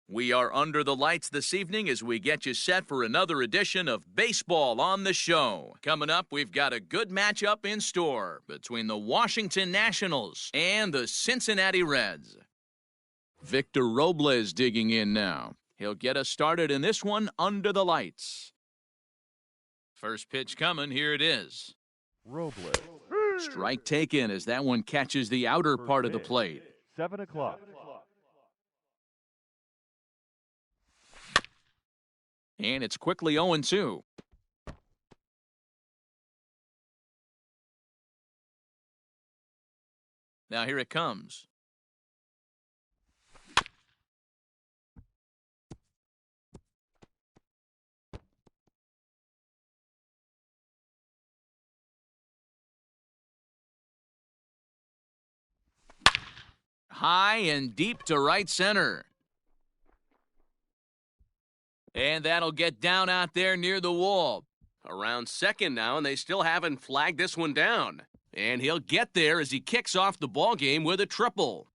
We are under the lights this evening as we get you set for another edition of Baseball on the Show. Coming up, we've got a good matchup in store between the Washington Nationals and the Cincinnati Reds. Victor Robles digging in now. He'll get us started in this one under the lights. First pitch coming, here it is. Robles. Strike taken as that one catches the outer part of the plate. 7 o'clock. And it's quickly 0-2. Now here it comes. High and deep to right center. And that'll get down out there near the wall. Around second now, and they still haven't flagged this one down. And he'll get there as he kicks off the ballgame with a triple.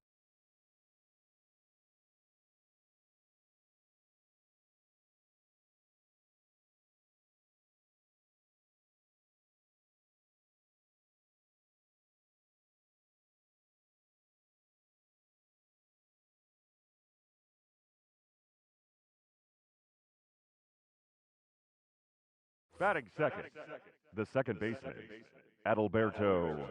Batting second, the second baseman, Adalberto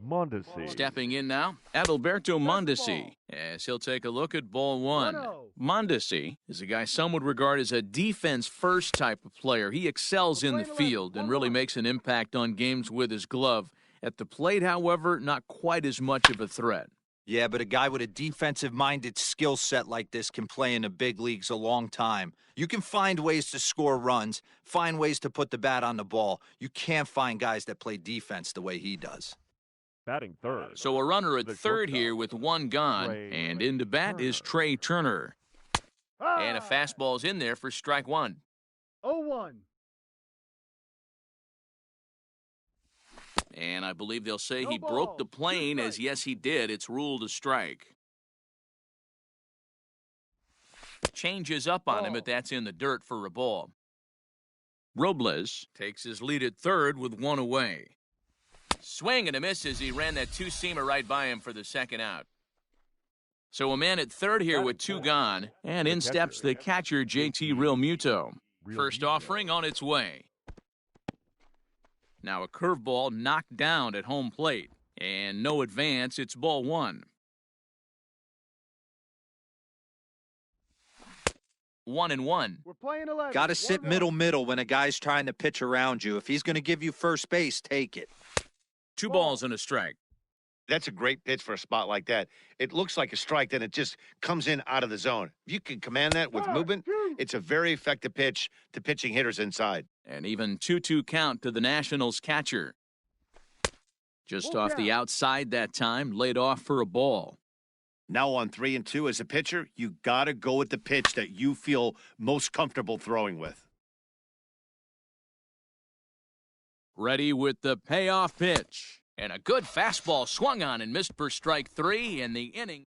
Mondesi. Stepping in now, Adalberto Mondesi, as he'll take a look at ball one. Mondesi is a guy some would regard as a defense-first type of player. He excels in the field and really makes an impact on games with his glove. At the plate, however, not quite as much of a threat. Yeah, but a guy with a defensive-minded skill set like this can play in the big leagues a long time. You can find ways to score runs, find ways to put the bat on the ball. You can't find guys that play defense the way he does. Batting third. So a runner at third here with one gone, and in to bat is Trey Turner. And a fastball's in there for strike one. 0-1. And I believe they'll say he broke the plane, as yes, he did. It's ruled a strike. Changes up on him, but that's in the dirt for a ball. Robles takes his lead at third with one away. Swing and a miss as he ran that two-seamer right by him for the second out. So a man at third here with two gone, and in steps the catcher, JT Realmuto. First offering on its way. Now a curveball knocked down at home plate. And no advance, it's ball one. 1-1. We're playing 11. Got to sit middle when a guy's trying to pitch around you. If he's going to give you first base, take it. 2 balls and a strike. That's a great pitch for a spot like that. It looks like a strike, then it just comes in out of the zone. If you can command that with movement, it's a very effective pitch to pitching hitters inside. And even 2-2 count to the Nationals catcher. Just off the outside that time, laid off for a ball. Now on 3-2 as a pitcher, you got to go with the pitch that you feel most comfortable throwing with. Ready with the payoff pitch. And a good fastball swung on and missed for strike 3 in the inning.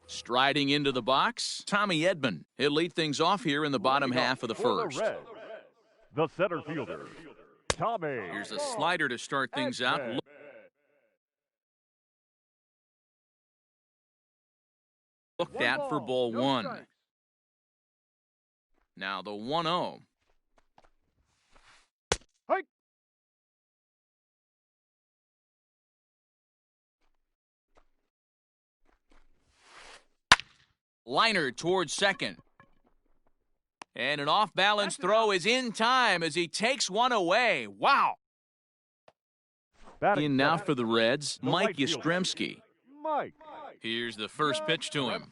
Striding into the box, Tommy Edman. He'll lead things off here in the bottom half of the first. The center fielder, Tommy. Here's a slider to start things out. Looked at for ball one. Now the 1-0. Liner towards second. And an off-balance throw is in time as he takes one away. Wow. In now for the Reds, Mike Yastrzemski. Here's the first pitch to him.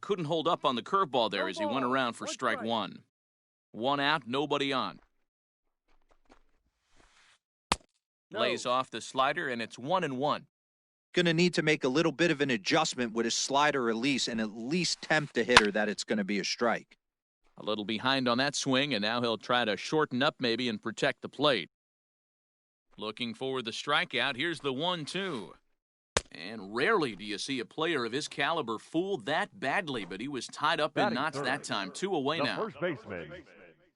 Couldn't hold up on the curveball there as he went around for strike one. 1 out, nobody on. Lays off the slider, and it's 1-1. Going to need to make a little bit of an adjustment with his slider release and at least tempt the hitter that it's going to be a strike. A little behind on that swing, and now he'll try to shorten up maybe and protect the plate. Looking for the strikeout. Here's the 1-2. And rarely do you see a player of his caliber fooled that badly, but he was tied up in Batting knots third. that time. 2 away The now. first baseman,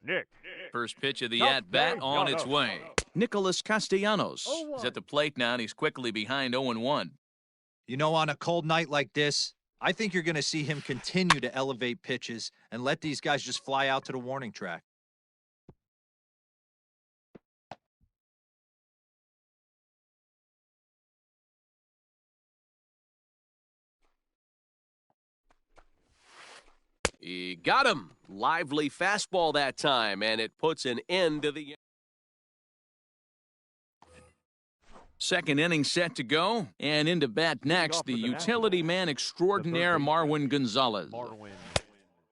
Nick. First pitch of the at-bat on its way. Nicholas Castellanos 0-1. is at the plate now, and he's quickly behind 0-1. You know, on a cold night like this, I think you're going to see him continue to elevate pitches and let these guys just fly out to the warning track. He got him. Lively fastball that time, and it puts an end to the... Second inning set to go, and into bat next, the utility man extraordinaire Marwin Gonzalez.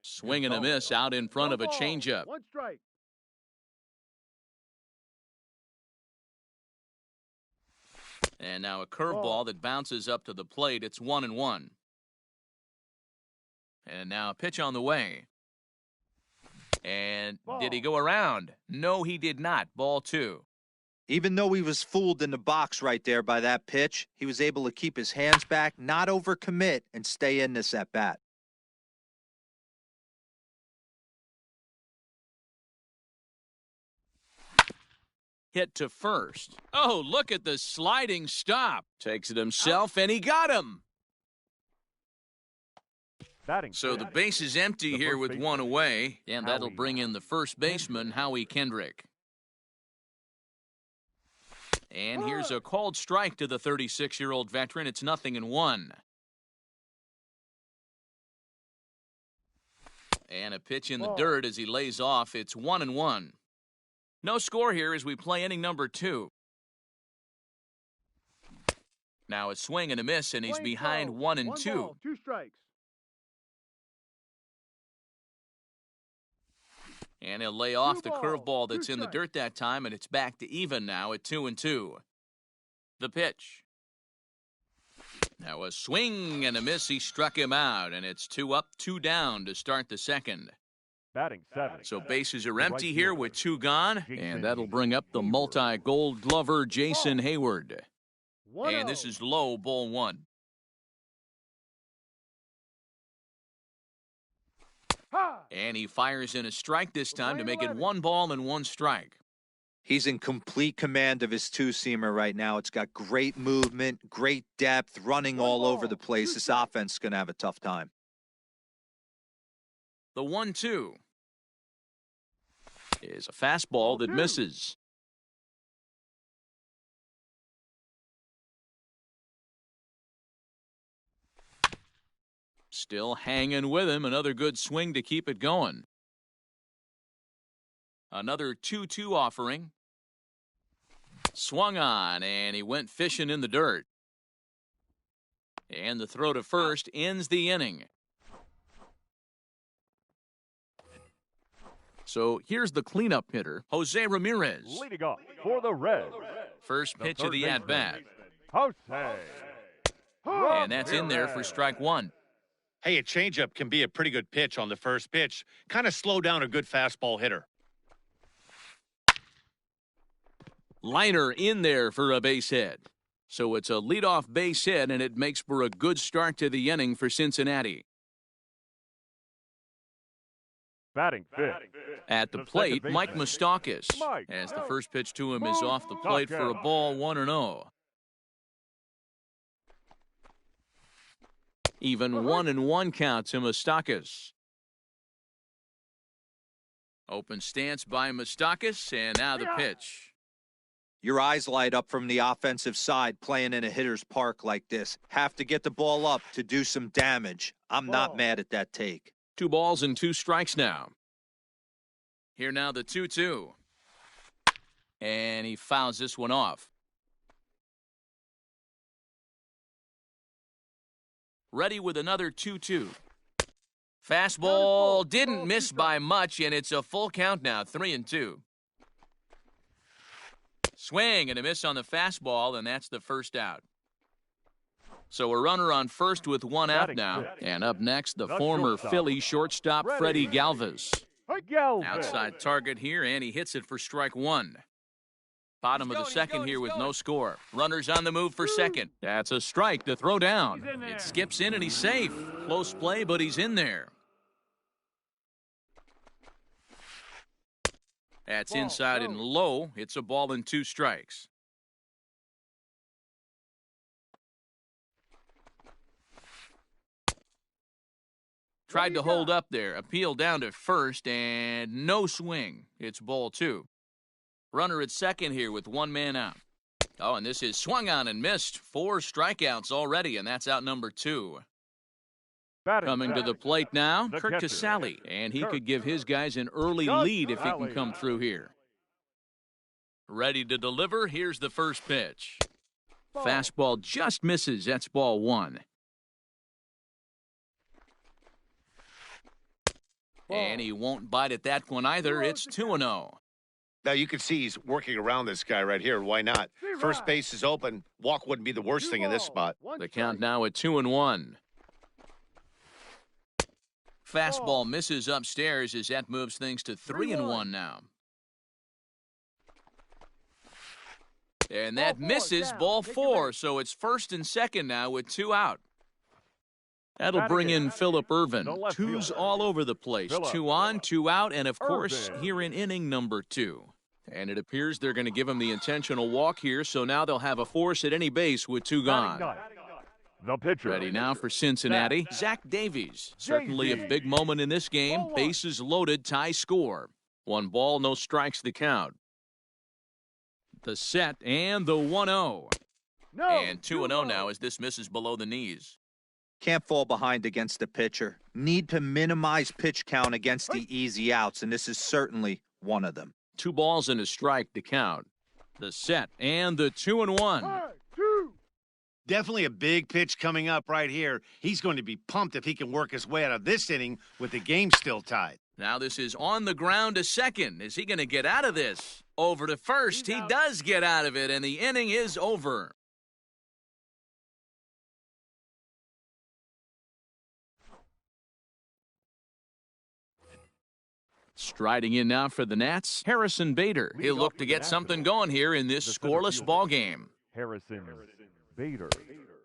Swing and a miss out in front of a changeup. 1 strike. And now a curveball that bounces up to the plate. It's 1-1. And now a pitch on the way. And did he go around? No, he did not. Ball 2. Even though he was fooled in the box right there by that pitch, he was able to keep his hands back, not overcommit, and stay in this at-bat. Hit to first. Oh, look at the sliding stop. Takes it himself, and he got him. Batting So the fifth. base is empty The here first with baseman, 1 away, and that'll Howie bring in the first baseman, Howie Kendrick. And here's a called strike to the 36-year-old veteran. It's 0-1. And a pitch in the dirt as he lays off. It's 1-1. No score here as we play inning number 2. Now a swing and a miss, and he's Swing behind throw. 1 and 1 2. ball, 2 strikes. And he'll lay off the balls, curveball that's 2 in the strikes. dirt that time, and it's back to even now at 2-2. The pitch. Now a swing and a miss. He struck him out, and it's 2 up, 2 down to start the second. Batting 7. So bases are The empty right here fielder, with 2 gone, Jason and that'll bring up the Hayward. multi-gold glover Jason Hayward. 1-0. And this is low, ball 1. Ha! And he fires in a strike this time to make it 11. 1 ball and 1 strike. He's in complete command of his two-seamer right now. It's got great movement, great depth, running 1 all over ball, the place. 2 This strikes. offense is going to have a tough time. The 1-2 is a fastball that 2. misses. Still hanging with him. Another good swing to keep it going. Another 2-2 offering. Swung on, and he went fishing in the dirt. And the throw to first ends the inning. So here's the cleanup hitter, Jose Ramirez. Leading off for the Reds. First The pitch of third the baseman, at-bat. Jose. And that's in there for Ramirez. strike 1. Hey, a changeup can be a pretty good pitch on the first pitch. Kind of slow down a good fastball hitter. Liner in there for a base hit. So it's a leadoff base hit, and it makes for a good start to the inning for Cincinnati. Batting fifth. At the The plate, second Mike baseman, Moustakas. Mike As the first pitch to him is off the plate for a ball, 1-0. Even 1-1 count to Moustakas. Open stance by Moustakas, and now the pitch. Your eyes light up from the offensive side playing in a hitter's park like this. Have to get the ball up to do some damage. I'm not mad at that take. 2 balls and 2 strikes now. Here now the 2-2. And he fouls this one off. Ready with another 2-2. Fastball didn't miss by much, and it's a full count now, 3-2. Swing and a miss on the fastball, and that's the first out. So a runner on first with 1 out Batting now. fifth. And up next, the The former shortstop, Philly shortstop, Freddie Galvis. Galvin. Outside target here, and he hits it for strike 1. Bottom of the second here with no score. Runners on the move for second. That's a strike to throw down. It skips in and he's safe. Close play, but he's in there. That's inside and low. It's a ball and 2 strikes. Tried to hold up there. Appeal down to first and no swing. It's ball 2. Runner at second here with 1 man out. Oh, and this is swung on and missed. 4 strikeouts already, and that's out number 2. Coming to the plate now, Kurt Casale, and he could give his guys an early lead if he can come through here. Ready to deliver, here's the first pitch. Fastball just misses, that's ball 1. And he won't bite at that one either, it's 2-0. Now, you can see he's working around this guy right here. Why not? First base is open. Walk wouldn't be the worst thing in this spot. The count now at 2-1. Fastball misses upstairs as that moves things to 3-1 now. And that misses ball 4, so it's first and second now with 2 out. That'll bring in Phillip Ervin. 2's all over the place. 2 on, 2 out, and of course, here in inning number 2. And it appears they're going to give him the intentional walk here, so now they'll have a force at any base with 2 gone. The pitcher. Ready now for Cincinnati, Zach Davies. Certainly a big moment in this game. Bases loaded, tie score. 1 ball, no strikes the count. The set and the 1-0. And 2-0 now as this misses below the knees. Can't fall behind against the pitcher. Need to minimize pitch count against the easy outs, and this is certainly one of them. 2 balls and a strike to count. The set and the 2-1. Definitely a big pitch coming up right here. He's going to be pumped if he can work his way out of this inning with the game still tied. Now this is on the ground to second. Is he going to get out of this? Over to first. He does get out of it, and the inning is over. Striding in now for the Nats, Harrison Bader. He'll look to get something going here in this scoreless ball game. Harrison Bader.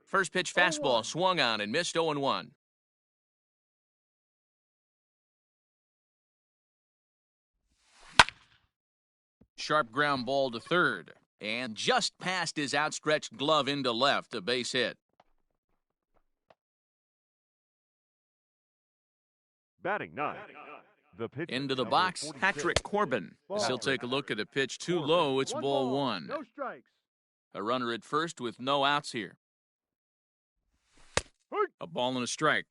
First pitch fastball swung on and missed 0-1. Sharp ground ball to third. And just past his outstretched glove into left, a base hit. Batting 9. The pitcher, Into the number box, 46. Patrick Corbin. As he'll take a look at a pitch too low, it's ball 1. No strikes. A runner at first with no outs here. A ball and a strike.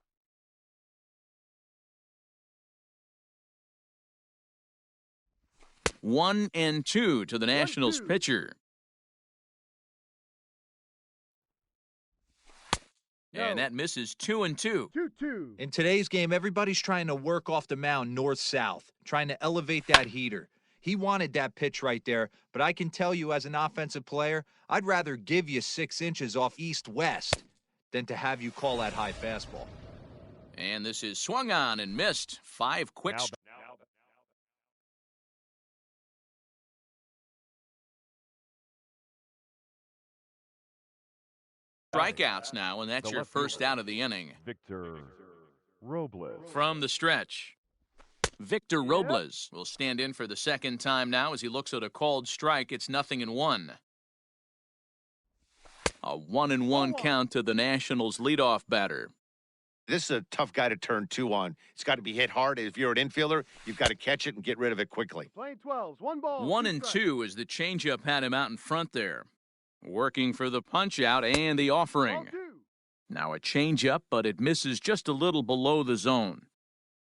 One and 2 to the Nationals pitcher. And that misses 2-2. 2-2. In today's game, everybody's trying to work off the mound north-south, trying to elevate that heater. He wanted that pitch right there, but I can tell you as an offensive player, I'd rather give you 6 inches off east-west than to have you call that high fastball. And this is swung on and missed. 5 quick strikeouts now, and that's your first out of the inning. Victor Robles. From the stretch, Victor Robles will stand in for the second time now as he looks at a called strike. It's 0-1. A 1-1 count to the Nationals leadoff batter. This is a tough guy to turn 2 on. It's got to be hit hard. If you're an infielder, you've got to catch it and get rid of it quickly. Playing 12s. 1 ball. 1 and 2 as the changeup had him out in front there. Working for the punch out and the offering. Ball 2. Now a changeup, but it misses just a little below the zone.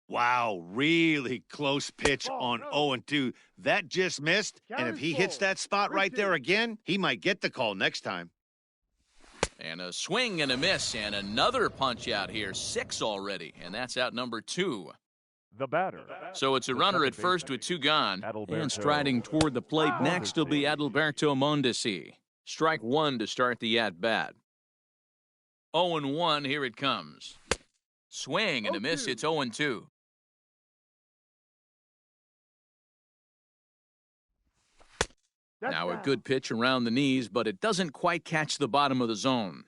Wow, really close pitch on 0-2. That just missed, and if he hits that spot right there again, he might get the call next time. And a swing and a miss, and another punch out here. 6 already, and that's out number 2. The batter. So it's a runner at first with 2 gone. And striding toward the plate next will be Adalberto Mondesi. Strike 1 to start the at-bat. 0-1, here it comes. Swing and a miss, it's 0-2. Now a good pitch around the knees, but it doesn't quite catch the bottom of the zone.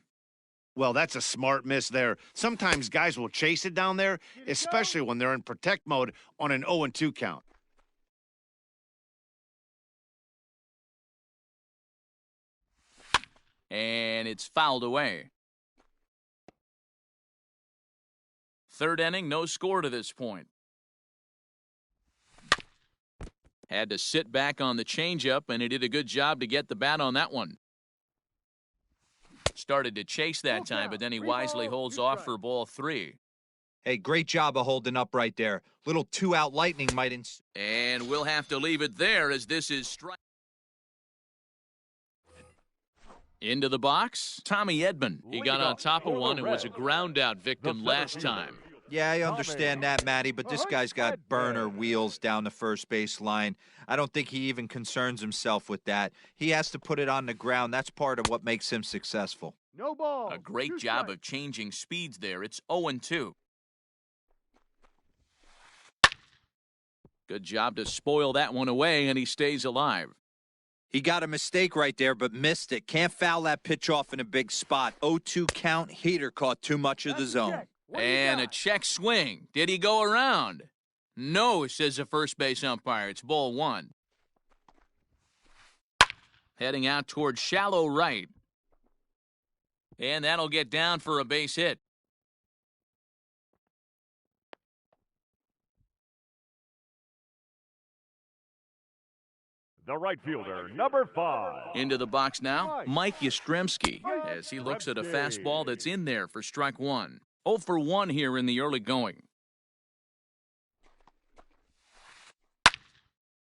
Well, that's a smart miss there. Sometimes guys will chase it down there, especially when they're in protect mode on an 0-2 count. And it's fouled away. Third inning, no score to this point. Had to sit back on the changeup, and he did a good job to get the bat on that one. Started to chase that time, but then he wisely holds off for ball 3. Hey, great job of holding up right there. Little two-out lightning might And we'll have to leave it there as this is strike. Into the box, Tommy Edman. He got on top of one and was a ground-out victim last time. Yeah, I understand that, Matty, but this guy's got burner wheels down the first base line. I don't think he even concerns himself with that. He has to put it on the ground. That's part of what makes him successful. No ball. A great job of changing speeds there. It's 0-2. Good job to spoil that one away, and he stays alive. He got a mistake right there, but missed it. Can't foul that pitch off in a big spot. 0-2 count. Heater caught too much of the zone. And a check swing. Did he go around? No, says the first base umpire. It's ball 1. Heading out towards shallow right. And that'll get down for a base hit. The right fielder, number 5. Into the box now, Mike Yastrzemski, as he looks at a fastball that's in there for strike 1. 0 for 1 here in the early going.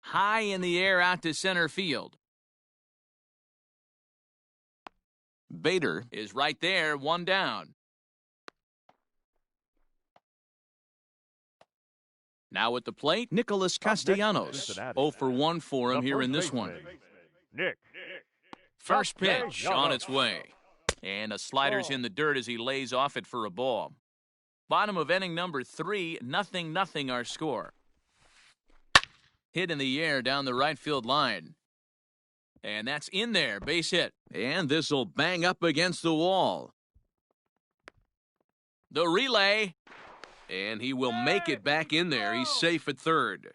High in the air out to center field. Bader is right there, 1 down. Now at the plate, Nicholas Castellanos. 0 for 1 for him here in this one. Nick. First pitch on its way. And a slider's in the dirt as he lays off it for a ball. Bottom of inning number 3, 0-0 our score. Hit in the air down the right field line. And that's in there, base hit. And this will bang up against the wall. The relay. And he will make it back in there. He's safe at third.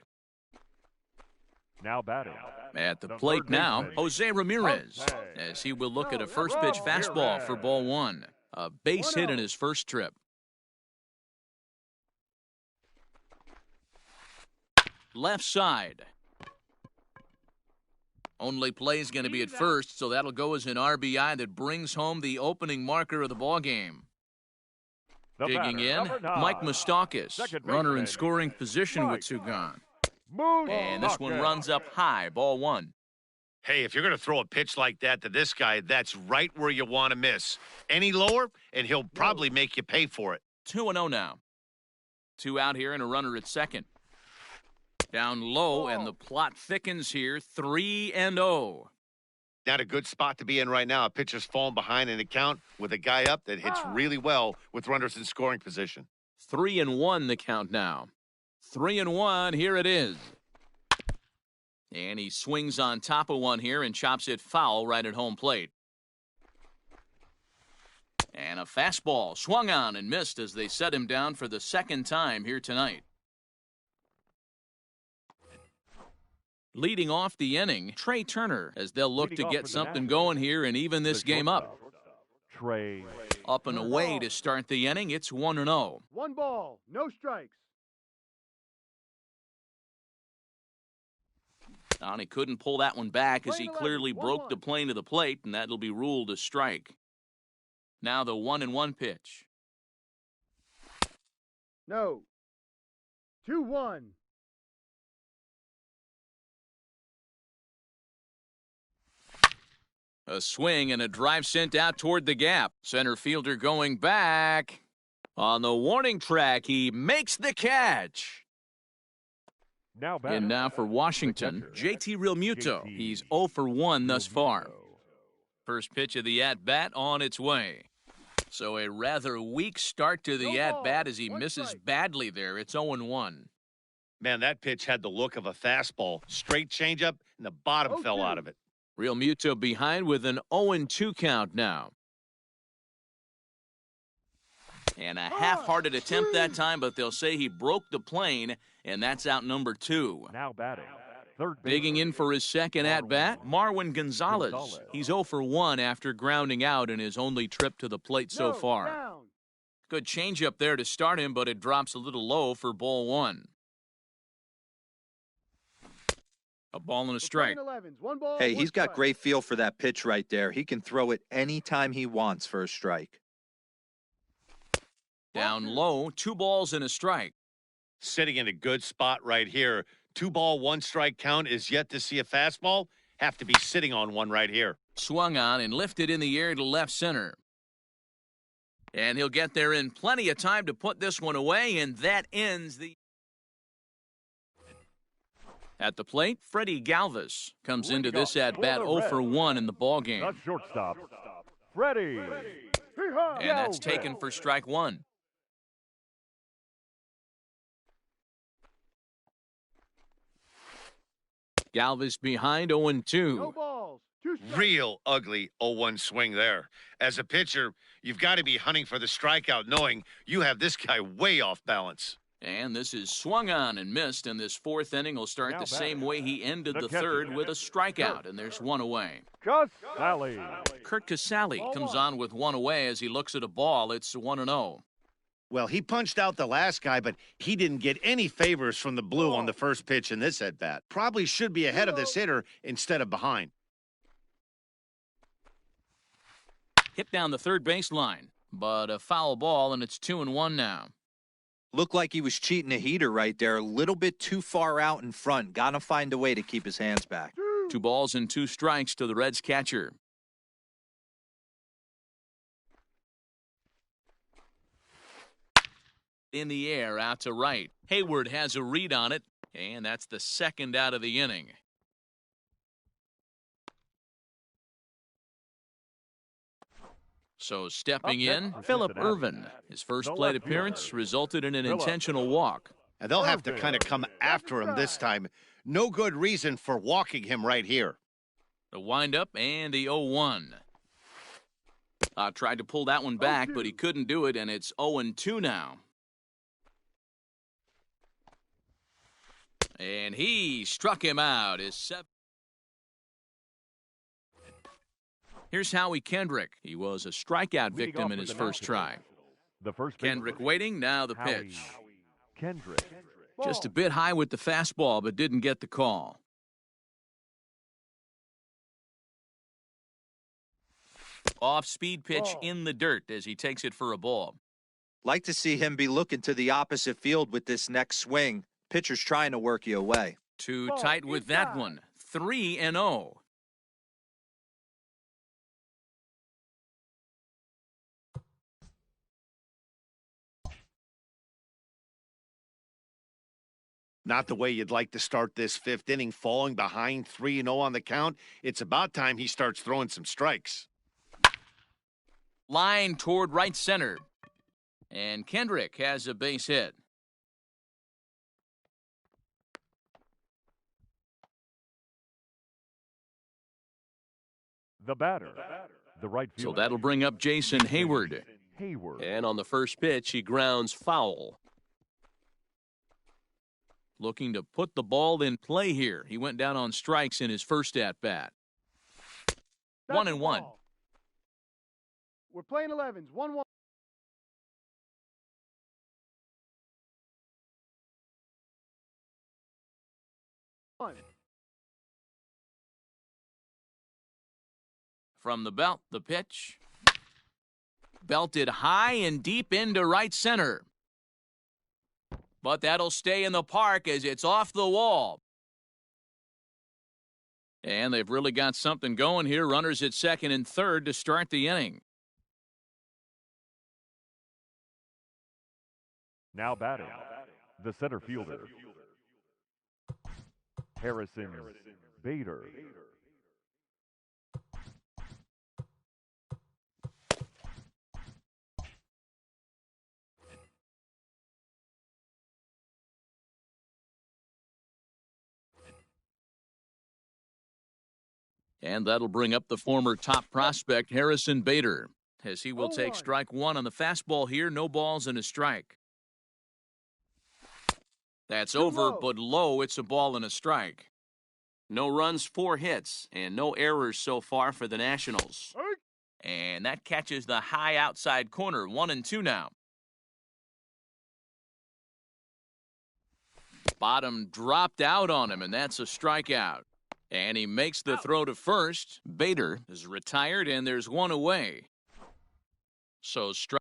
Now batting. At the plate now, Jose Ramirez, as he will look at a first pitch fastball for ball 1. A base hit in his first trip. Left side. Only play's going to be at first, so that'll go as an RBI that brings home the opening marker of the ballgame. Digging in, Mike Moustakas, runner in scoring position with 2 gone. And this one runs up high, ball 1. Hey, if you're going to throw a pitch like that to this guy, that's right where you want to miss. Any lower, and he'll probably make you pay for it. 2-0 now. 2 out here and a runner at second. Down low, and the plot thickens here, 3-0. Not a good spot to be in right now. A pitcher's falling behind in the count with a guy up that hits really well with runners in scoring position. 3-1 the count now. 3-1, here it is. And he swings on top of one here and chops it foul right at home plate. And a fastball swung on and missed as they set him down for the second time here tonight. Leading off the inning, Trey Turner, as they'll look to get something going here and even this game up. Trey. Up and away to start the inning, it's 1-0. 1 ball, no strikes. And he couldn't pull that one back as he clearly broke the plane of the plate, and that'll be ruled a strike. Now the 1-1 pitch. No. 2-1. A swing and a drive sent out toward the gap. Center fielder going back. On the warning track, he makes the catch. And now for Washington, JT Realmuto. He's 0 for 1 thus far. First pitch of the at-bat on its way. So a rather weak start to the at-bat as he misses badly there. It's 0-1. Man, that pitch had the look of a fastball. Straight changeup, and the bottom fell out of it. Real Muto behind with an 0-2 count now. And a half-hearted attempt that time, but they'll say he broke the plane, and that's out number 2. Now batting. Third Digging in for his second at-bat, Marwin Gonzalez. He's 0 for 1 after grounding out in his only trip to the plate so far. Down. Good changeup there to start him, but it drops a little low for ball 1. A ball and a strike. 11s, 1 ball, Hey, 1 he's got strike. great feel for that pitch right there. He can throw it anytime he wants for a strike. Down low, 2 balls and a strike. Sitting in a good spot right here. 2 ball, 1 strike count is yet to see a fastball. Have to be sitting on one right here. Swung on and lifted in the air to left center. And he'll get there in plenty of time to put this one away, and that ends the... At the plate, Freddie Galvis comes into this at-bat 0 for 1 in the ballgame. The shortstop, Freddie. And that's taken for strike 1. Galvis behind 0-2. No balls, 2 strikes. Real ugly 0-1 swing there. As a pitcher, you've got to be hunting for the strikeout, knowing you have this guy way off balance. And this is swung on and missed, and this 4th inning will start Now the same batting. way he ended The the catcher. 3rd with a strikeout, and there's 1 away. Casale. Kurt Casale comes on with 1 away as he looks at a ball. It's 1-0. Well, he punched out the last guy, but he didn't get any favors from the blue on the first pitch in this at-bat. Probably should be ahead of this hitter instead of behind. Hit down the third baseline, but a foul ball, and it's 2-1 now. Looked like he was cheating a heater right there. A little bit too far out in front. Got to find a way to keep his hands back. 2 balls and 2 strikes to the Reds catcher. In the air, out to right. Hayward has a read on it, and that's the 2nd out of the inning. So stepping in, Phillip Irvin. His first plate appearance resulted in an intentional walk. And they'll have to kind of come after him this time. No good reason for walking him right here. The windup and the 0-1. Tried to pull that one back, but he couldn't do it, and it's 0-2 now. And he struck him out. His 7th. Here's Howie Kendrick. He was a strikeout victim in his first try. The first Kendrick waiting, now the pitch. Kendrick. Just a bit high with the fastball, but didn't get the call. Off-speed pitch in the dirt as he takes it for a ball. Like to see him be looking to the opposite field with this next swing. Pitcher's trying to work you away. Too tight with that one. 3-0. Not the way you'd like to start this 5th inning, falling behind 3-0 on the count. It's about time he starts throwing some strikes. Line toward right center. And Kendrick has a base hit. The batter. The right So fielder. that'll bring up Jason Hayward. Hayward. And on the first pitch, he grounds foul. Looking to put the ball in play here. He went down on strikes in his first at-bat. 1-1. We're playing 11s, 1-1. From the belt, the pitch. Belted high and deep into right center. But that'll stay in the park as it's off the wall. And they've really got something going here. Runners at 2nd and 3rd to start the inning. Now batting. The center fielder. Harrison Bader. And that'll bring up the former top prospect, Harrison Bader, as he will take 0-1. strike one on the fastball here. No balls and a strike. That's Too over, low. but low. It's a ball and a strike. No runs, 4 hits, and no errors so far for the Nationals. And that catches the high outside corner. 1-2 now. Bottom dropped out on him, and that's a strikeout. And he makes the throw to first. Bader is retired, and there's one away. So strike.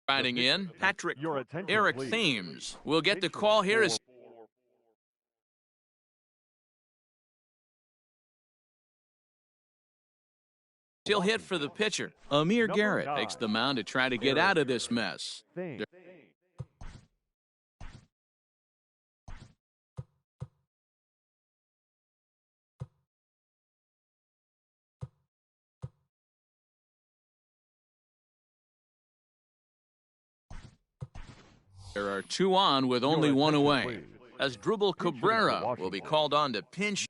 Riding in, Patrick Your attention, Eric please. Thames will get the call here as he'll hit for the pitcher. Amir Number Garrett 9. takes the mound to try to get out of this mess. Thames. There are 2 on with only Your 1 attention, away. please. As Drubal Pitcher for Cabrera will Washington. be called on to pinch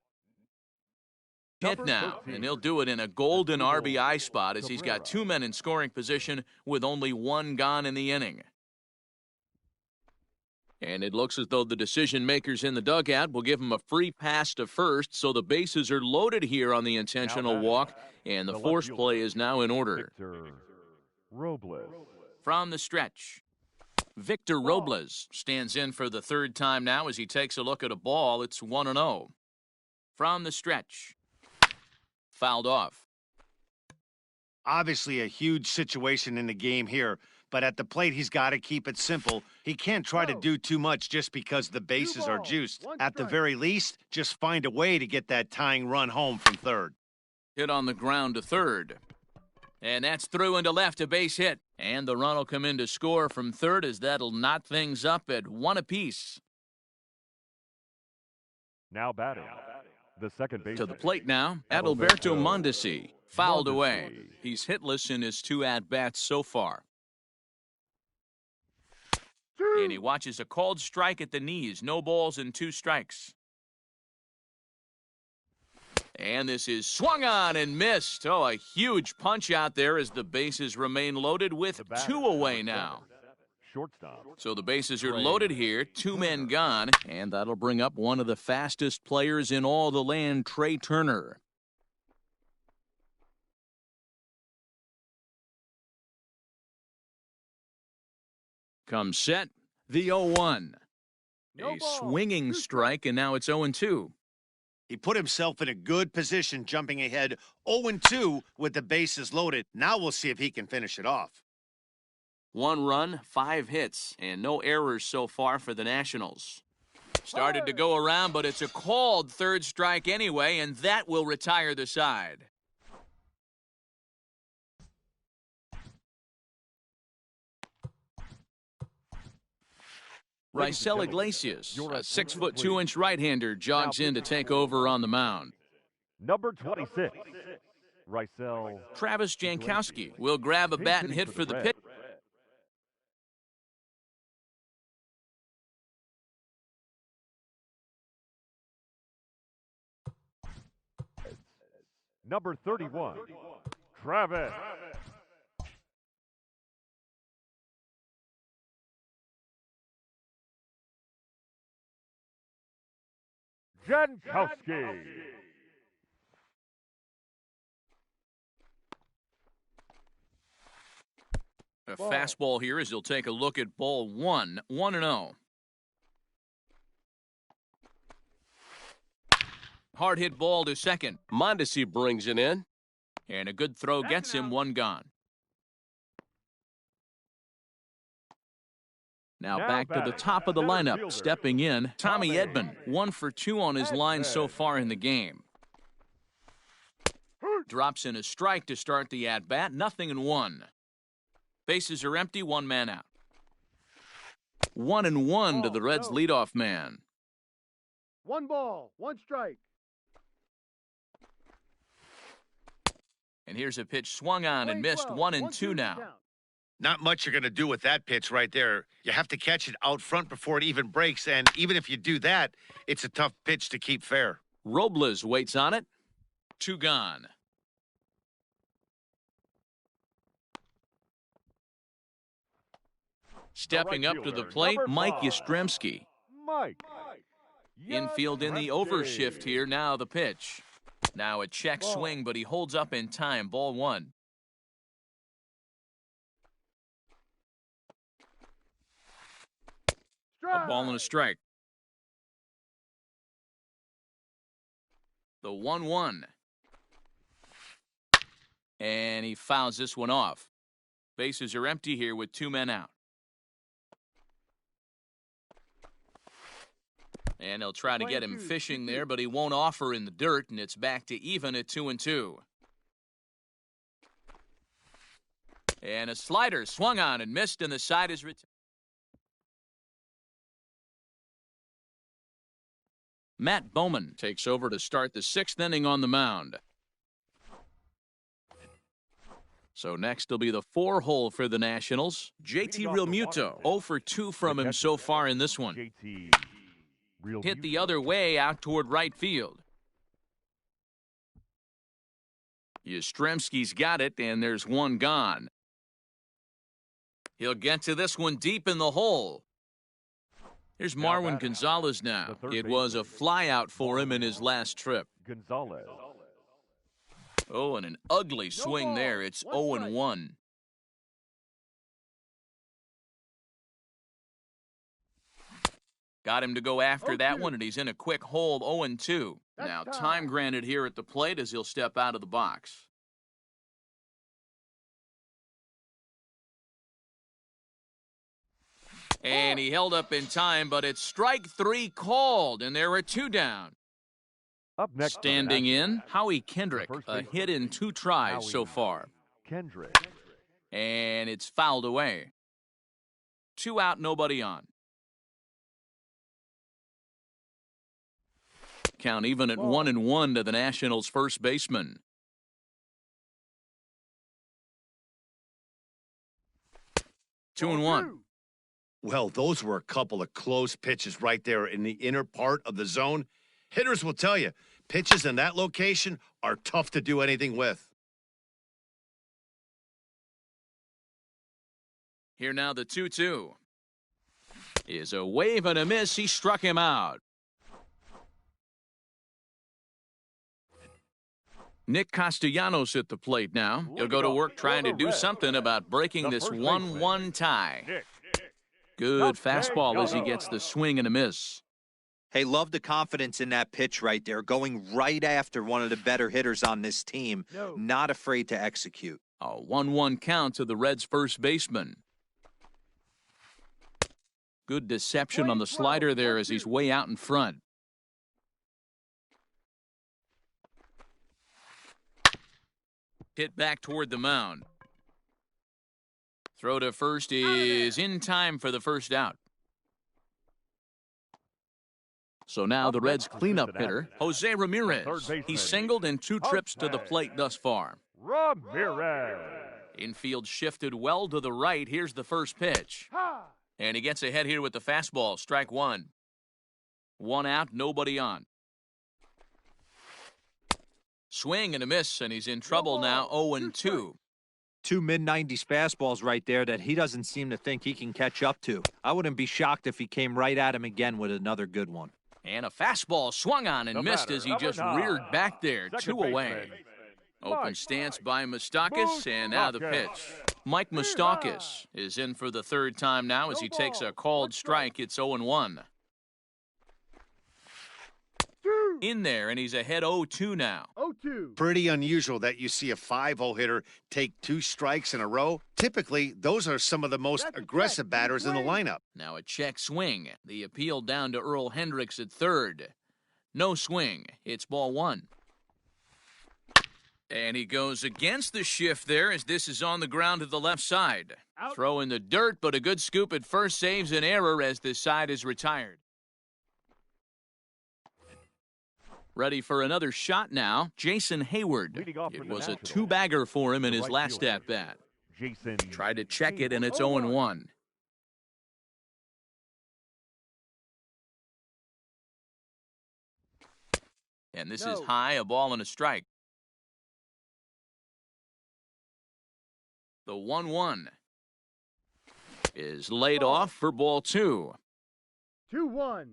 hit Number now, 13. and he'll do it in a golden Drubal RBI spot as he's got Cabrera. 2 men in scoring position with only 1 gone in the inning. And it looks as though the decision makers in the dugout will give him a free pass to first, so the bases are loaded here on the intentional batting, walk, and the the left force fielder, play is now in order. Victor Robles. From the stretch, Victor Robles stands in for the 3rd time now as he takes a look at a ball. It's 1-0. From the stretch, fouled off. Obviously a huge situation in the game here, but at the plate, he's got to keep it simple. He can't try to do too much just because the bases are balls, juiced. 1 At the strike. very least, just find a way to get that tying run home from third. Hit on the ground to third. And that's through into left, a base hit. And the run will come in to score from third as that'll knot things up at 1 apiece. Now batting. The second base. To the plate now, Adalberto Mondesi. Fouled away. Mondesi. He's hitless in his 2 at-bats so far. And he watches a called strike at the knees. No balls and 2 strikes. And this is swung on and missed. Oh, a huge punch out there as the bases remain loaded with The batter, 2 away number now. 7, Shortstop. So the bases are loaded here, 2 men gone, and that'll bring up one of the fastest players in all the land, Trey Turner. Comes set, the 0-1. No A ball, swinging 2 strike, and now it's 0-2. He put himself in a good position, jumping ahead 0-2 with the bases loaded. Now we'll see if he can finish it off. 1 run, 5 hits, and no errors so far for the Nationals. Started to go around, but it's a called 3rd strike anyway, and that will retire the side. Raisel Iglesias, a 6'2" right-hander, jogs in to take over on the mound. Number 26. Raisel. Travis Jankowski will grab a bat and hit for the pitch. Number 31. Travis. Jankowski. A fastball here as he'll take a look at ball 1, 1-0. Hard hit ball to second. Mondesi brings it in. And a good throw gets him 1 gone. Now back to the top of the lineup. Stepping in, Tommy Edman. 1 for 2 on his line so far in the game. Drops in a strike to start the at-bat. 0-1. Bases are empty, 1 man out. 1-1 to the Reds' leadoff man. 1 ball, 1 strike. And here's a pitch swung on and missed. 1-2 now. Not much you're going to do with that pitch right there. You have to catch it out front before it even breaks, and even if you do that, it's a tough pitch to keep fair. Robles waits on it. 2 gone. Stepping up to the plate, Mike Yastrzemski. Mike. Infield in the overshift here. Now the pitch. Now a check swing, but he holds up in time. Ball 1. A ball and a strike. The 1-1. And he fouls this one off. Bases are empty here with 2 men out. And he'll try to get him fishing there, but he won't offer in the dirt, and it's back to even at 2-2. And a slider swung on and missed, and the side is retired. Matt Bowman takes over to start the 6th inning on the mound. So next will be the 4-hole for the Nationals. JT Realmuto, 0 for 2 from him so far in this one. Hit the other way out toward right field. Yastrzemski's got it, and there's 1 gone. He'll get to this one deep in the hole. Here's Marwin Gonzalez now. It was a flyout for him in his last trip. Gonzalez. Oh, and an ugly swing there. It's 0-1. Got him to go after that one, and he's in a quick hole, 0-2. Now, time granted here at the plate as he'll step out of the box. And he held up in time, but it's strike 3 called, and there are 2 down. Up next, standing in, Howie Kendrick, a hit in 2 tries so far. Kendrick. And it's fouled away. 2 out, nobody on. Count even at 1-1 to the Nationals' first baseman. Two and one. Well, those were a couple of close pitches right there in the inner part of the zone. Hitters will tell you, pitches in that location are tough to do anything with. Here now the 2-2. Is a wave and a miss. He struck him out. Nick Castellanos at the plate now. He'll go to work trying to do something about breaking this 1-1 tie. Good fastball as he gets the swing and a miss. Hey, love the confidence in that pitch right there, going right after one of the better hitters on this team. Not afraid to execute. A 1-1 count to the Reds' first baseman. Good deception on the slider there as he's way out in front. Hit back toward the mound. Throw to first is in time for the first out. So now the Reds' cleanup hitter, Jose Ramirez. He's singled in 2 trips to the plate thus far. Ramirez. Infield shifted well to the right. Here's the first pitch. And he gets ahead here with the fastball. Strike 1. 1 out, nobody on. Swing and a miss, and he's in trouble now, 0-2. 2 mid-90s fastballs right there that he doesn't seem to think he can catch up to. I wouldn't be shocked if he came right at him again with another good one. And a fastball swung on and missed as he just reared back there, 2 away. Open stance by Moustakas, and now the pitch. Mike Moustakas is in for the 3rd time now as he takes a called strike. It's 0-1. In there, and he's ahead 0-2 now. 0-2. Pretty unusual that you see a 5-hole hitter take 2 strikes in a row. Typically, those are some of the most aggressive batters in the lineup. Now a check swing. The appeal down to Earl Hendricks at 3rd. No swing. It's ball 1. And he goes against the shift there as this is on the ground to the left side. Throw in the dirt, but a good scoop at first saves an error as the side is retired. Ready for another shot now, Jason Hayward. It was a 2-bagger for him in his last at-bat. Jason. Try to check it, and it's 0-1. And this is high, a ball and a strike. The 1-1 is laid off for ball 2. 2-1.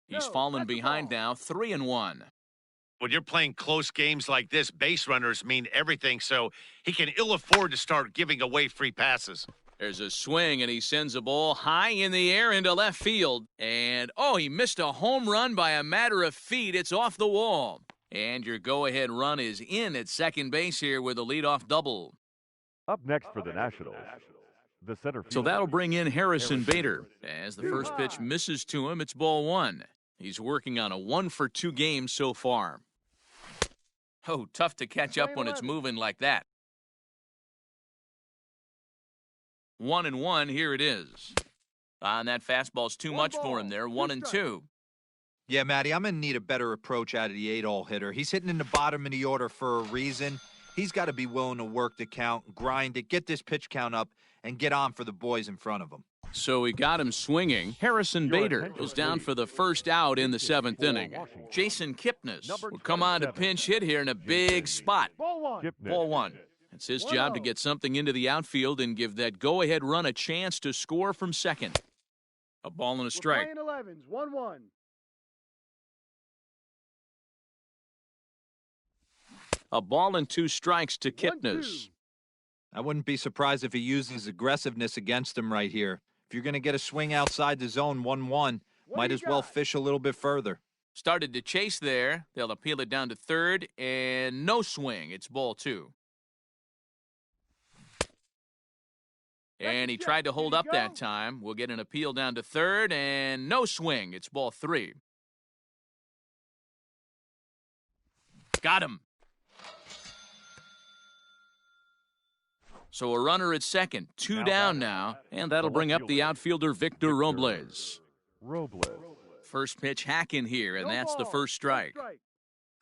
He's fallen behind now, 3-1. When you're playing close games like this, base runners mean everything, so he can ill afford to start giving away free passes. There's a swing, and he sends a ball high in the air into left field. And, he missed a home run by a matter of feet. It's off the wall. And your go-ahead run is in at second base here with a leadoff double. Up next for the Nationals, the center fielder. So that'll bring in Harrison Bader. As the first pitch misses to him, it's ball 1. He's working on a 1-for-2 game so far. Oh, tough to catch up when it's moving like that. 1-1, here it is. And that fastball's too much for him there, 1-2. Yeah, Matty, I'm going to need a better approach out of the 8-hole hitter. He's hitting in the bottom of the order for a reason. He's got to be willing to work the count, grind it, get this pitch count up, and get on for the boys in front of him. So we got him swinging. Harrison Bader goes down for the first out in the 7th inning. Jason Kipnis will come on to pinch hit here in a big spot. Ball 1. Ball 1. It's his job to get something into the outfield and give that go-ahead run a chance to score from second. A ball and a strike. We're playing 11s, 1-1. A ball and 2 strikes to Kipnis. I wouldn't be surprised if he uses aggressiveness against him right here. If you're going to get a swing outside the zone 1-1, might as well fish a little bit further. Started to chase there. They'll appeal it down to third, and no swing. It's ball 2. And he tried to hold up that time. We'll get an appeal down to third, and no swing. It's ball 3. Got him. So a runner at second, 2 down now, and that'll bring up the outfielder Victor Robles. First pitch hack in here, and that's the first strike.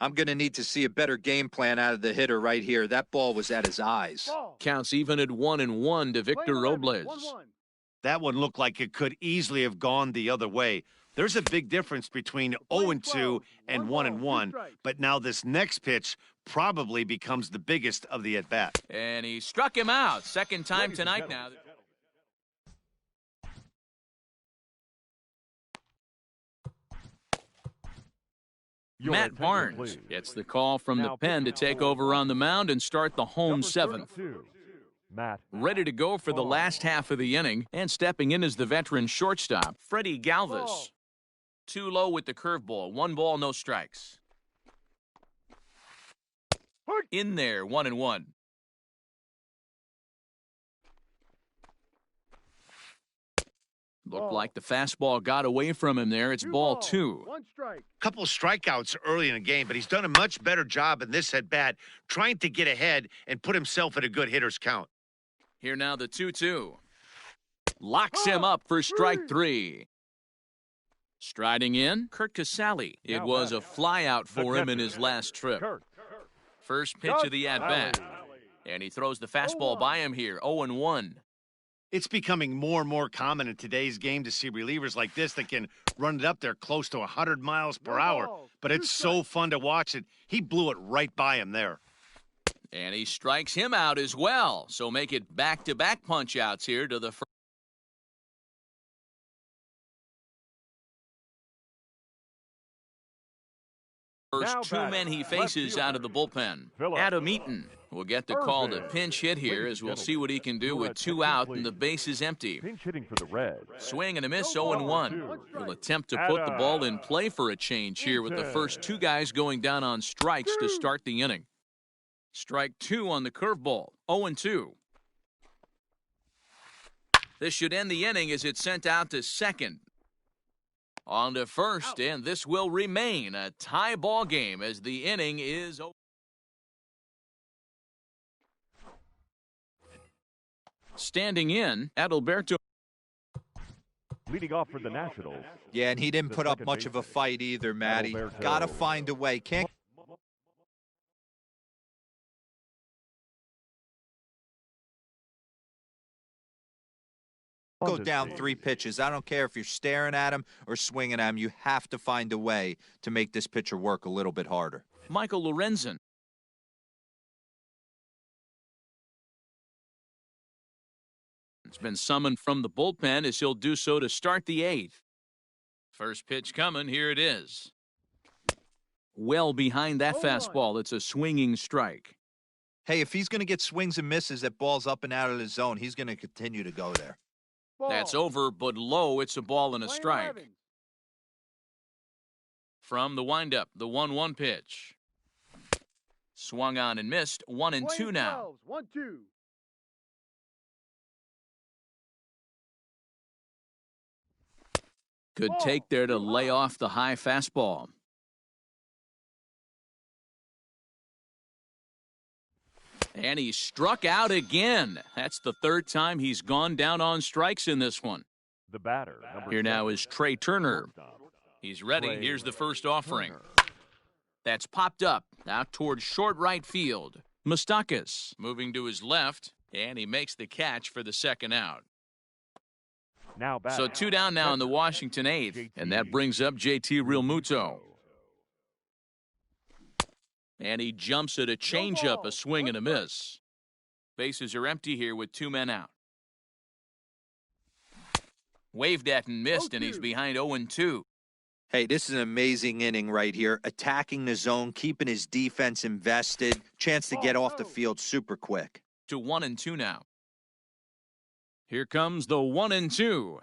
I'm going to need to see a better game plan out of the hitter right here. That ball was at his eyes. Counts even at 1-1 to Victor Robles. That one looked like it could easily have gone the other way. There's a big difference between 0-2 and 1-1, but now this next pitch probably becomes the biggest of the at-bat. And he struck him out. Second time tonight now. Matt Barnes gets the call from the pen to take over on the mound and start the home 7th. Ready to go for the last half of the inning, and stepping in as the veteran shortstop, Freddie Galvis. Too low with the curveball. 1 ball, no strikes. In there, 1-1. Looked like the fastball got away from him there. It's ball 2. 1 strike. Couple strikeouts early in the game, but he's done a much better job in this at-bat trying to get ahead and put himself at a good hitter's count. Here now the 2-2. Locks him up for strike 3. Striding in, Kurt Casale. It was a flyout for him in his last trip. First pitch of the at-bat. And he throws the fastball by him here, 0-1. It's becoming more and more common in today's game to see relievers like this that can run it up there close to 100 miles per hour. But it's so fun to watch it. He blew it right by him there. And he strikes him out as well. So make it back-to-back punch-outs here to the first 2 men he faces out of the bullpen. Adam Eaton will get the call to pinch hit here, as we'll see what he can do with 2 out and the base is empty. Pinch hitting for the Reds. Swing and a miss, 0-1. He'll attempt to put the ball in play for a change here with the first 2 guys going down on strikes to start the inning. Strike 2 on the curveball, 0-2. This should end the inning as it's sent out to second. On to first, and this will remain a tie ball game as the inning is over. Standing in, Adalberto. Leading off for the Nationals. Yeah, and he didn't put up much of a fight either, Matty. Got to find a way. Can't Go down 3 pitches. I don't care if you're staring at him or swinging at him. You have to find a way to make this pitcher work a little bit harder. Michael Lorenzen. It's been summoned from the bullpen as he'll do so to start the 8th. First pitch coming. Here it is. Well behind that fastball. It's a swinging strike. Hey, if he's going to get swings and misses at balls up and out of the zone, he's going to continue to go there. That's over, but low. It's a ball and a strike. From the windup, the 1-1 pitch. Swung on and missed. 1-2 now. 1-2. Good take there to lay off the high fastball. And he struck out again. That's the 3rd time he's gone down on strikes in this one. The batter. Here now is Trey Turner. He's ready. Here's the first offering. That's popped up out towards short right field. Moustakas moving to his left, and he makes the catch for the 2nd out. Now back. So 2 down now in the Washington 8th, and that brings up JT Realmuto. And he jumps at a changeup, a swing and a miss. Bases are empty here with 2 men out. Waved at and missed, and he's behind 0-2. Hey, this is an amazing inning right here. Attacking the zone, keeping his defense invested. Chance to get off the field super quick. To 1-2 now. Here comes the 1-2.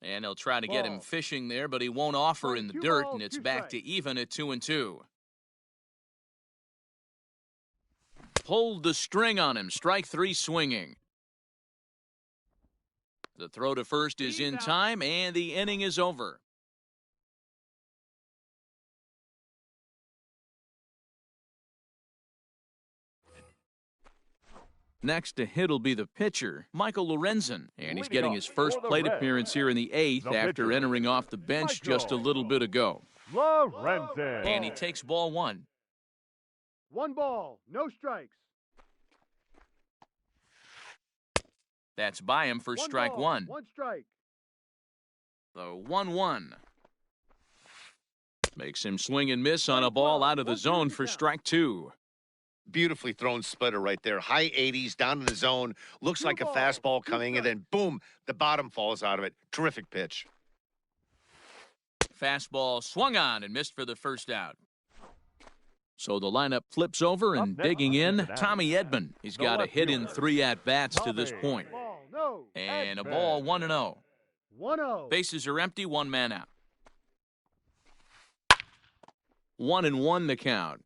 And he'll try to get him fishing there, but he won't offer in the dirt, and it's back to even at 2-2. Pulled the string on him. Strike 3 swinging. The throw to first is in time, and the inning is over. Next to hit will be the pitcher, Michael Lorenzen, and he's getting his first plate appearance here in the 8th after entering off the bench just a little bit ago. Lorenzen. And he takes ball 1. 1 ball, no strikes. That's by him for strike 1. 1 strike. The 1-1. Makes him swing and miss on a ball out of the zone for strike 2. Beautifully thrown splitter right there. High 80s, down in the zone. Looks like a fastball coming, and then boom, the bottom falls out of it. Terrific pitch. Fastball swung on and missed for the first out. So the lineup flips over, and digging in, Tommy Edman. He's got a hit in 3 at-bats to this point. And a ball 1-0. 1-0. Bases are empty, 1 man out. 1-1 the count.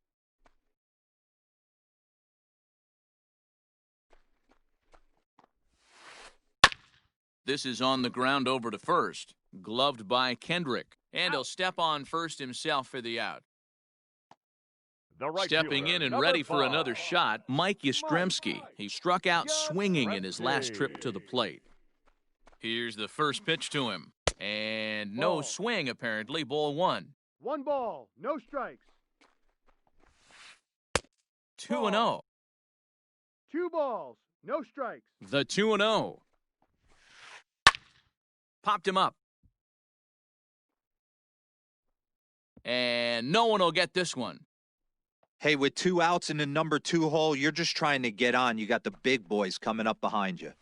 This is on the ground over to first. Gloved by Kendrick. And he'll step on first himself for the out. Stepping in and ready for another shot, Mike Yastrzemski. He struck out swinging in his last trip to the plate. Here's the first pitch to him. And no swing, apparently. Ball 1. 1 ball, no strikes. 2-0. 2 balls, no strikes. The 2-0. Popped him up. And no one will get this one. Hey, with 2 outs in the number 2 hole, you're just trying to get on. You got the big boys coming up behind you.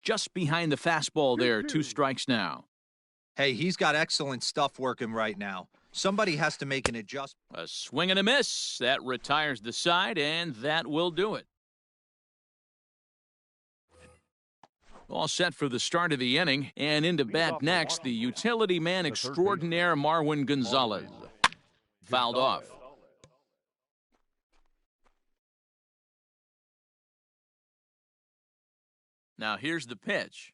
Just behind the fastball there, 2 strikes now. Hey, he's got excellent stuff working right now. Somebody has to make an adjustment. A swing and a miss. That retires the side, and that will do it. All set for the start of the inning, and into bat next, the utility man extraordinaire Marwin Gonzalez. Fouled off. Now here's the pitch.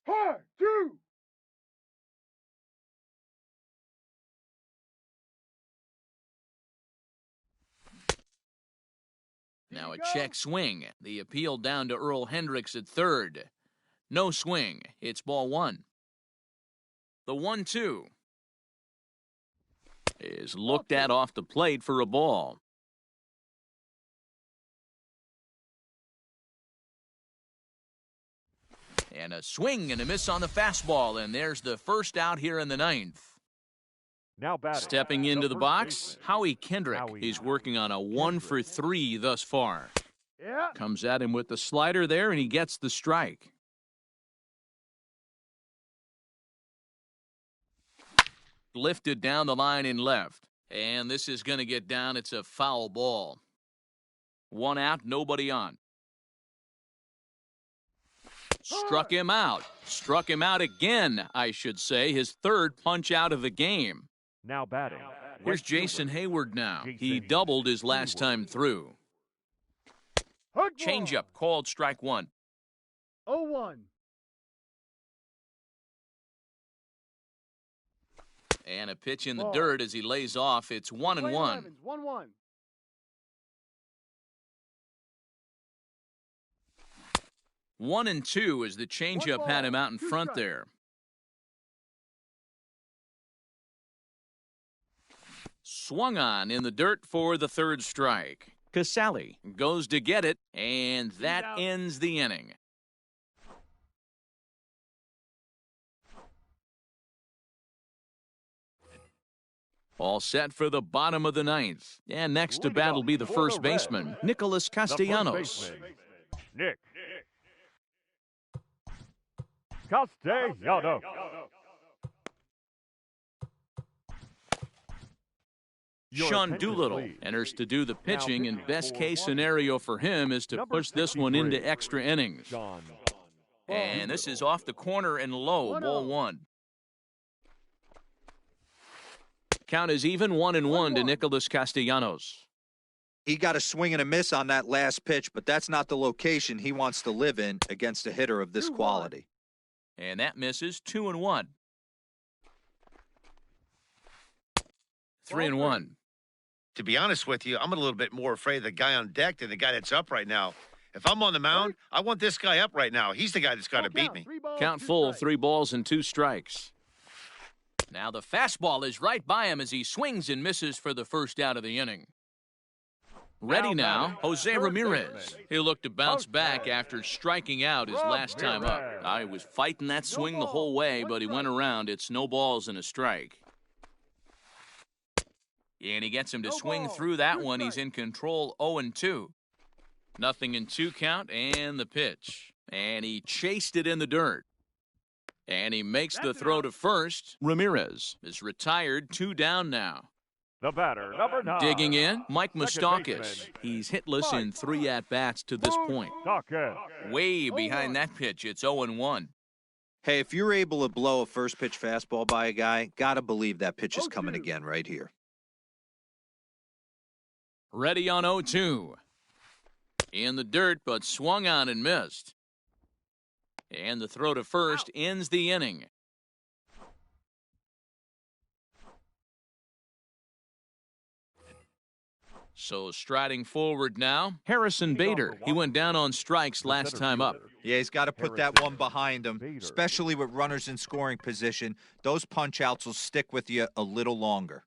Hard, 2. Now a check swing. The appeal down to Earl Hendricks at third. No swing. It's ball 1. The 1-2 is looked at off the plate for a ball. And a swing and a miss on the fastball, and there's the first out here in the ninth. Now batting. Stepping into the first box, baseman. Howie Kendrick. Howie He's working on a 1-for-3 thus far. Yeah. Comes at him with the slider there, and he gets the strike. Lifted down the line in left. And this is going to get down. It's a foul ball. 1 out, nobody on. Struck him out. Struck him out again, I should say. His third punch out of the game. Now batting. Here's Jason Hayward now. He doubled his last time through. Hook Changeup called strike 1. 0-1. And a pitch in the Ball. dirt as he lays off. It's 1-1. 1-1. 1-2 as the changeup had him out in Two front strikes. there. Swung on in the dirt for the third strike. Casale goes to get it, and that out. ends the inning. All set for the bottom of the ninth. And next to bat will be the first baseman, Nicholas The first Castellanos. baseman, Nick. Castellanos. Your Sean attention, Doolittle please. enters to do the pitching, and pitching best for case Washington. scenario for him is to Number push this one 63, into extra innings. Sean. And this is off the corner and low, 1-0. ball 1. Count is even 1-1 to 1-1. Nicholas Castellanos. He got a swing and a miss on that last pitch, but that's not the location he wants to live in against a hitter of this 2-1. quality. And that misses 2-1. 3-1. To be honest with you, I'm a little bit more afraid of the guy on deck than the guy that's up right now. If I'm on the mound, I want this guy up right now. He's the guy that's got to beat me. Count full, 3 balls and 2 strikes. Now the fastball is right by him as he swings and misses for the first out of the inning. Ready now, Jose Ramirez. He'll look to bounce back after striking out his last time up. I was fighting that swing the whole way, but he went around. It's no balls and a strike. And he gets him to swing through that one. He's in control, 0-2. Nothing in 2 count, and the pitch. And he chased it in the dirt. And he makes the throw to first. Ramirez is retired, 2 down now. The batter, number 9. Digging in, Mike Second Moustakas. baseman. He's hitless in 3 at-bats to this point. Moustakas. Way behind that pitch, it's 0-1. Hey, if you're able to blow a first pitch fastball by a guy, gotta believe that pitch is coming 0-2. again right here. Ready on 0-2. In the dirt, but swung on and missed. And the throw to first ends the inning. So striding forward now, Harrison Bader. He went down on strikes last time up. Yeah, he's got to put that one behind him, especially with runners in scoring position. Those punch outs will stick with you a little longer.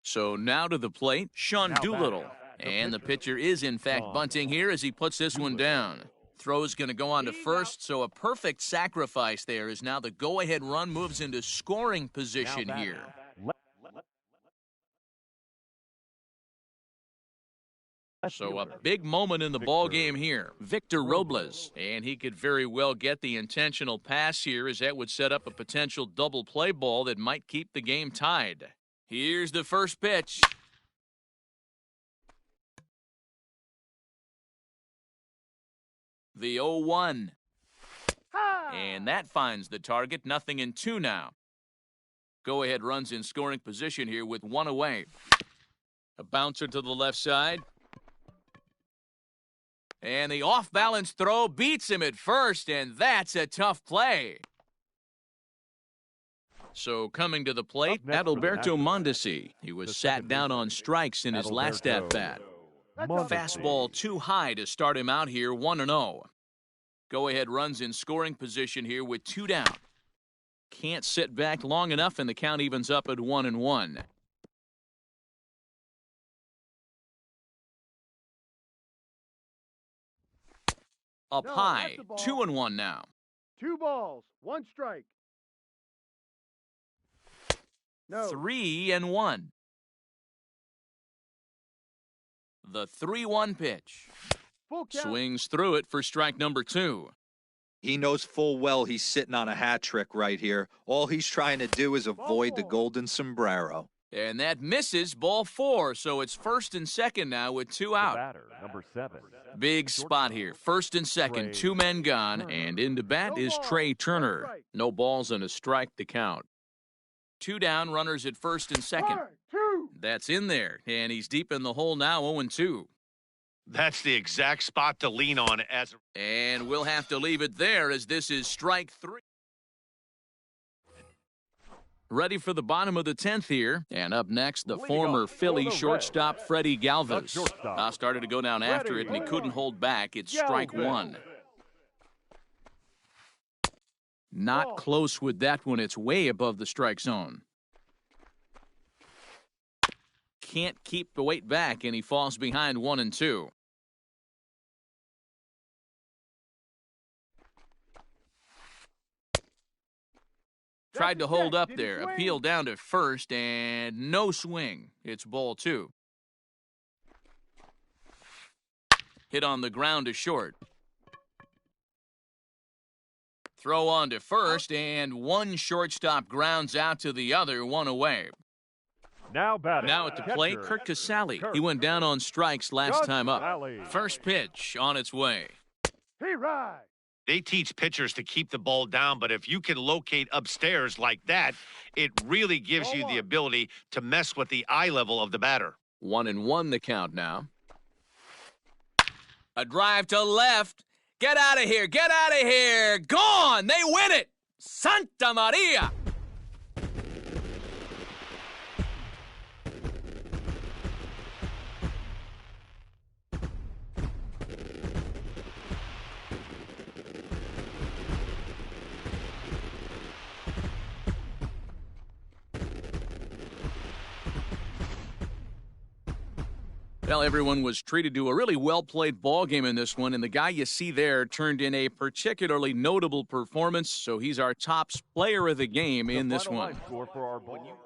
So now to the plate, Sean Now Doolittle. batting, the And the pitcher, pitcher is, in fact, Sean bunting here as he puts this one down. Throw's going to go on to first, so a perfect sacrifice there is now the go-ahead run moves into scoring position Now here. So a big moment in the ball game here. Victor Robles, and he could very well get the intentional pass here as that would set up a potential double play ball that might keep the game tied. Here's the first pitch. The 0-1. And that finds the target. Nothing in 2 now. Go-ahead runs in scoring position here with 1 away. A bouncer to the left side. And the off-balance throw beats him at first, and that's a tough play. So coming to the plate, Up next for the Adalberto Nationals, Mondesi. He was the sat second down on baseman, strikes in his last Adalberto at-bat. Mondesi. Fastball too high to start him out here, 1-0. Go-ahead runs in scoring position here with 2 down. Can't sit back long enough, and the count evens up at 1-1. Up No, high, that's a ball. 2-1 now. 2 balls, 1 strike. No. 3-1. The 3-1 pitch. Full count. Swings through it for strike number 2. He knows full well he's sitting on a hat trick right here. All he's trying to do is avoid the golden sombrero. And that misses, ball 4, so it's first and second now with 2 The out. batter, number 7. Big spot here. First and second, 2 men gone, and in to bat No is ball, Trey 1 Turner. strike. No balls and a strike to count. 2 down, runners at first and second. 1, 2. That's in there, and he's deep in the hole now, 0-2. That's the exact spot to lean on as. And we'll have to leave it there as this is strike 3. Ready for the bottom of the 10th here. And up next, the former Philly shortstop Freddie Galvis. Started to go down after it, and he couldn't hold back. It's strike 1. Not close with that one. It's way above the strike zone. Can't keep the weight back, and he falls behind 1-2. Tried to hold up there, appeal down to first, and no swing. It's ball 2. Hit on the ground to short. Throw on to first, and one shortstop grounds out to the other, 1 away. Now batting. Now at the plate, Kurt Casale. He went down on strikes last time up. First pitch on its way. Hey, ride. They teach pitchers to keep the ball down, but if you can locate upstairs like that, it really gives you the ability to mess with the eye level of the batter. 1-1 the count now. A drive to left. Get out of here. Get out of here. Gone. They win it. Santa Maria. Well, everyone was treated to a really well-played ball game in this one, and the guy you see there turned in a particularly notable performance, so he's our top player of the game in this one. Score for our ball.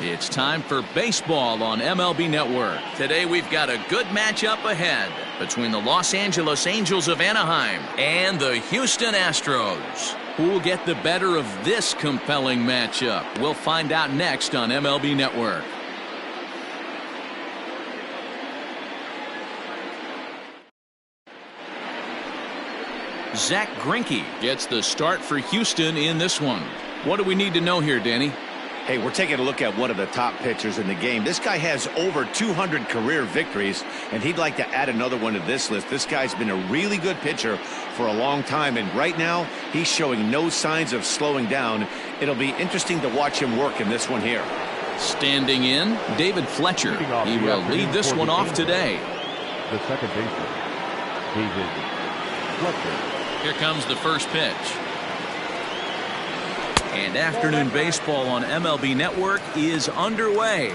It's time for baseball on MLB Network. Today we've got a good matchup ahead between the Los Angeles Angels of Anaheim and the Houston Astros. Who will get the better of this compelling matchup? We'll find out next on MLB Network. Zach Greinke gets the start for Houston in this one. What do we need to know here, Danny? Hey, we're taking a look at one of the top pitchers in the game. This guy has over 200 career victories, and he'd like to add another one to this list. This guy's been a really good pitcher for a long time, and right now he's showing no signs of slowing down. It'll be interesting to watch him work in this one here. Standing in, David Fletcher. He will lead this one off today. The second baseman, David Fletcher. Here comes the first pitch. And afternoon baseball on MLB Network is underway.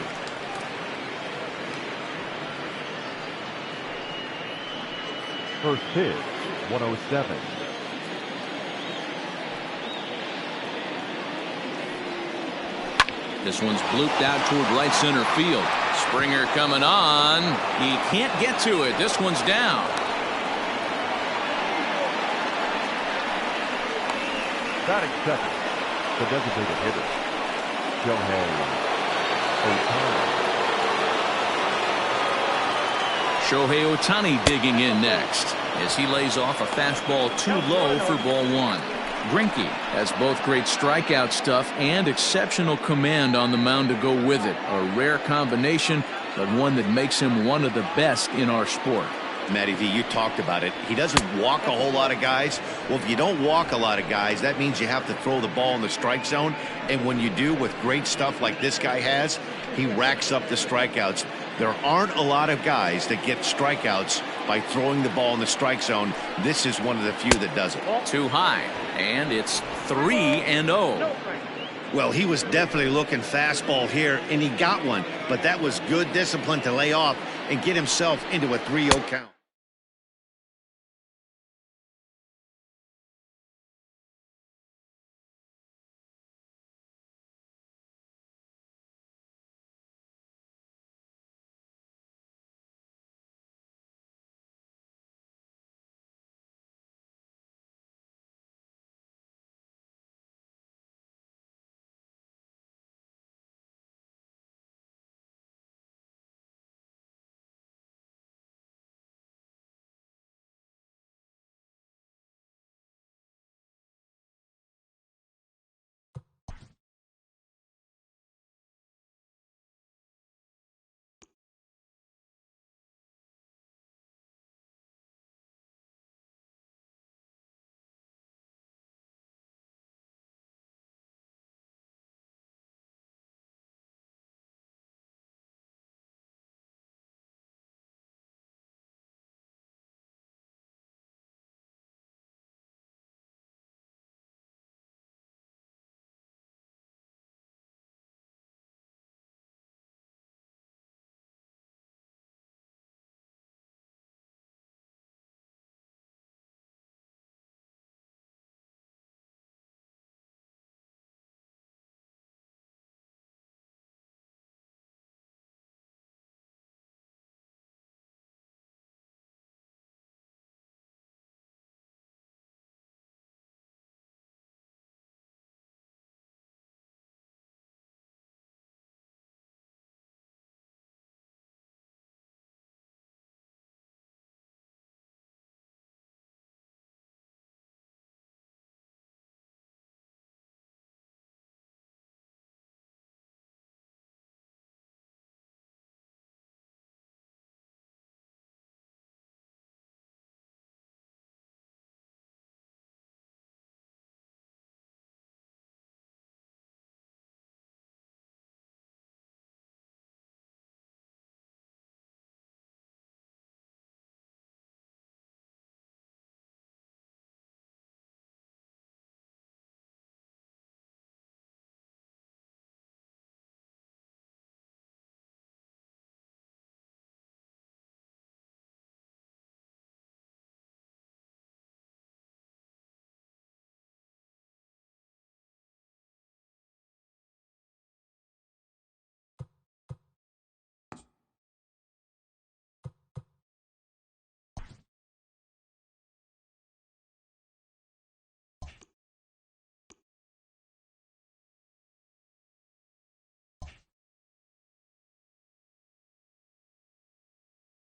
First pitch, 107. This one's blooped out toward right center field. Springer coming on. He can't get to it. This one's down. Batting second, the designated hitter, Shohei Ohtani digging in next as he lays off a fastball too low for ball one. Greinke has both great strikeout stuff and exceptional command on the mound to go with it. A rare combination, but one that makes him one of the best in our sport. Matty V, you talked about it. He doesn't walk a whole lot of guys. Well, if you don't walk a lot of guys, that means you have to throw the ball in the strike zone. And when you do, with great stuff like this guy has, he racks up the strikeouts. There aren't a lot of guys that get strikeouts by throwing the ball in the strike zone. This is one of the few that does it. Too high, and it's 3-0. Well, he was definitely looking fastball here, and he got one. But that was good discipline to lay off and get himself into a 3-0 count.